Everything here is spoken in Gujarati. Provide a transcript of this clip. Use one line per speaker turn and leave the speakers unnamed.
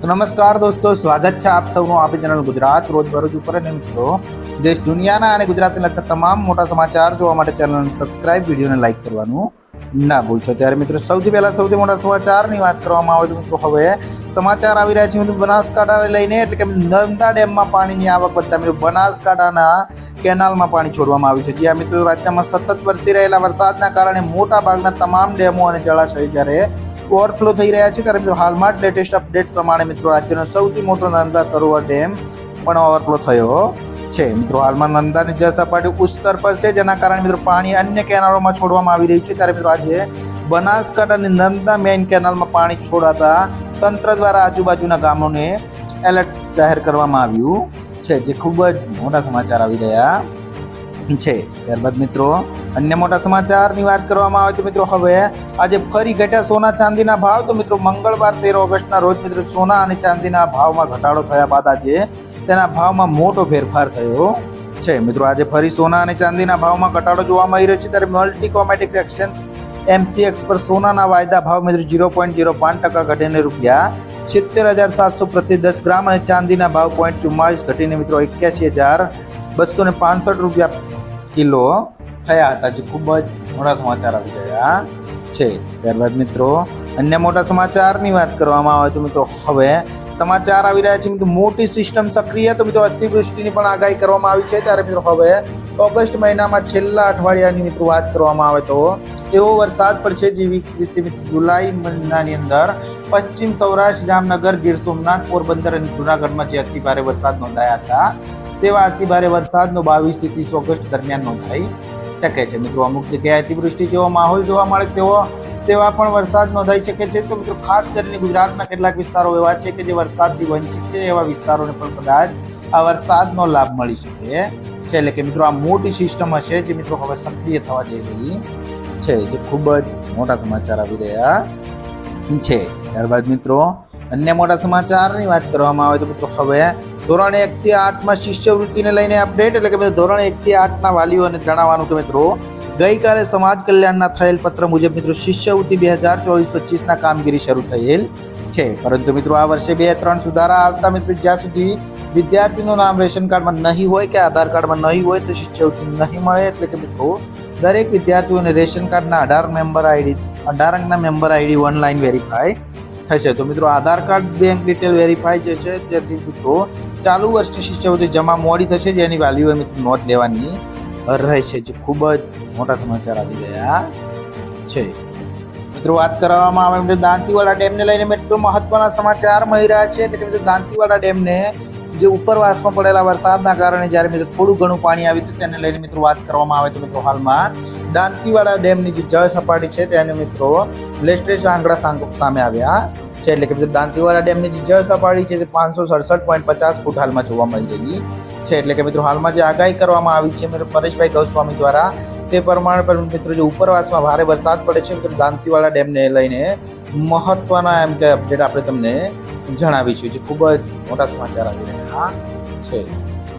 तो नमस्कार दोस्तों, स्वागत है आप सबનું આપણી ચેનલ ગુજરાત રોજબરોજ ઉપર અને મિત્રો દેશ દુનિયાના અને ગુજરાતને લગતા તમામ મોટા સમાચાર જોવા માટે ચેનલને સબસ્ક્રાઇબ, વિડીયોને લાઈક કરવાનું ના ભૂલશો। ત્યારે મિત્રો સૌથી પહેલા સૌથી મોટા સમાચારની વાત કરવામાં આવે તો મિત્રો હવે સમાચાર આવી રહ્યા છે મિત્રો બનાસકાંઠાને લઈને, એટલે કે નર્મદા ડેમમાં પાણીની આવક વધતા મિત્રો બનાસકાંઠાના કેનાલમાં પાણી છોડવામાં આવ્યું છે। જ્યાં મિત્રો રાજ્યમાં સતત વરસી રહેલા વરસાદના કારણે મોટા ભાગના તમામ ડેમો અને જળાશયો જ્યારે ઓવરફ્લો થઈ રહ્યા છે, ત્યારે મિત્રો હાલમાં જ લેટેસ્ટ અપડેટ પ્રમાણે મિત્રો રાજ્યનો સૌથી મોટો નર્મદા સરોવર ડેમ પણ ઓવરફ્લો થયો છે। મિત્રો હાલમાં નર્મદાની જળ સપાટી ઉચ્ચ સ્તર પર છે, જેના કારણે મિત્રો પાણી અન્ય કેનાલોમાં છોડવામાં આવી રહ્યું છે। ત્યારે મિત્રો આજે બનાસકાંઠાની નર્મદા મેઇન કેનાલમાં પાણી છોડાતા તંત્ર દ્વારા આજુબાજુના ગામોને એલર્ટ જાહેર કરવામાં આવ્યું છે, જે ખૂબ જ મોટા સમાચાર આવી રહ્યા છે। ત્યારબાદ મિત્રો અન્ય મોટા સમાચારની વાત કરવામાં આવે તો મિત્રો હવે આજે ફરી ઘટ્યા સોના ચાંદીના ભાવ। તો મિત્રો મંગળવાર 13 ઓગસ્ટના રોજ મિત્રો સોના અને ચાંદીના ભાવમાં ઘટાડો થયા બાદ આજે તેના ભાવમાં મોટો ફેરફાર થયો છે। મિત્રો આજે ફરી સોના અને ચાંદીના ભાવમાં ઘટાડો જોવા મળી રહ્યો છે। ત્યારે મલ્ટી કોમોડિટી એક્સચેન્જ MCX પર સોનાના વાયદા ભાવ મિત્રો 0.05% ઘટીને ₹70,700 પ્રતિ 10 ગ્રામ અને ચાંદીના ભાવ 0.44 ઘટીને મિત્રો ₹81,265 કિલો થયા હતા, જે ખૂબ જ મોટા સમાચાર આવી રહ્યા છે। ત્યારબાદ મિત્રો અન્ય મોટા સમાચારની વાત કરવામાં આવે તો મિત્રો હવે સમાચાર આવી રહ્યા છે મિત્રો મોટી સિસ્ટમ સક્રિય। તો મિત્રો અતિવૃષ્ટિની પણ આગાહી કરવામાં આવી છે। ત્યારે મિત્રો હવે ઓગસ્ટ મહિનામાં છેલ્લા અઠવાડિયાની મિત્રો વાત કરવામાં આવે તો એવો વરસાદ પડશે, જેવી રીતે મિત્રો જુલાઈ મહિનાની અંદર પશ્ચિમ સૌરાષ્ટ્ર, જામનગર, ગીર સોમનાથ, પોરબંદર અને જૂનાગઢમાં જે અતિ ભારે વરસાદ નોંધાયા હતા, તેવા અતિ ભારે વરસાદનો 22 થી 30 ઓગસ્ટ દરમિયાન નોંધાઈ શકે છે। મિત્રો અમુક જગ્યાએ અતિવૃષ્ટિ જેવો માહોલ જોવા મળે તેવા પણ વરસાદ નોંધાઈ શકે છે। તો મિત્રો ખાસ કરીને ગુજરાતના કેટલાક વિસ્તારો એવા છે કે જે વરસાદથી વંચિત છે, એવા વિસ્તારોને પણ કદાચ આ વરસાદનો લાભ મળી શકે છે। એટલે કે મિત્રો આ મોટી સિસ્ટમ હશે જે મિત્રો હવે સક્રિય થવા જઈ રહી છે, જે ખૂબ જ મોટા સમાચાર આવી રહ્યા છે। ત્યારબાદ મિત્રો અન્ય મોટા સમાચારની વાત કરવામાં આવે તો મિત્રો હવે ધોરણ 1 થી 8 શિષ્યવૃત્તિને લઈને અપડેટ, એટલે કે ધોરણ 1 થી 8 વાલીઓને જણાવવાનું કે મિત્રો ગઈકાલે સમાજ કલ્યાણના થયેલ પત્ર મુજબ મિત્રો શિષ્યવૃત્તિ 2024-25 કામગીરી શરૂ થયેલ છે। પરંતુ મિત્રો આ વર્ષે 2-3 સુધારા આવતા મિત્રો જ્યાં સુધી વિદ્યાર્થીનું નામ રેશન કાર્ડમાં નહીં હોય કે આધાર કાર્ડમાં નહીં હોય તો શિષ્યવૃત્તિ નહીં મળે। એટલે કે મિત્રો દરેક વિદ્યાર્થીઓને રેશન કાર્ડના 18 અંકના મેમ્બર આઈડી ઓનલાઈન વેરીફાઈ થશે। તો મિત્રો આધાર કાર્ડ, બેંક ડિટેલ વેરીફાઈ જે છે, જેથી મિત્રો ચાલુ વર્ષની શિષ્યવૃત્તિ જમા મોડી થશે, જેની વાલીઓએ મિત્રો નોંધ લેવાની રહેશે, જે ખૂબ જ મોટા સમાચાર આવી રહ્યા છે। મિત્રો વાત કરવામાં આવે મિત્રો દાંતીવાડા ડેમને લઈને મિત્રો મહત્વના સમાચાર મળી રહ્યા છે। એટલે કે મિત્રો દાંતીવાડા ડેમને જે ઉપરવાસમાં પડેલા વરસાદના કારણે જ્યારે મિત્રો થોડું ઘણું પાણી આવ્યું હતું, તેને લઈને મિત્રો વાત કરવામાં આવે તો મિત્રો હાલમાં દાંતીવાડા ડેમની જે જળ સપાટી છે તેને મિત્રો લેટેસ્ટ આંકડા સામે આવ્યા છે। એટલે કે મિત્રો દાંતીવાડા ડેમની જે જળ સપાટી છે તે 567.50 ફૂટ હાલમાં જોવા મળી રહી છે। એટલે કે મિત્રો હાલમાં જે આગાહી કરવામાં આવી છે મિત્રો પરેશભાઈ ગૌસ્વામી દ્વારા, તે પ્રમાણે પણ મિત્રો જે ઉપરવાસમાં ભારે વરસાદ પડે છે, મિત્રો દાંતીવાડા ડેમને લઈને મહત્વના એમ કે અપડેટ આપણે તમને જણાવીશું, જે ખૂબ જ મોટા સમાચાર આવી રહ્યા છે।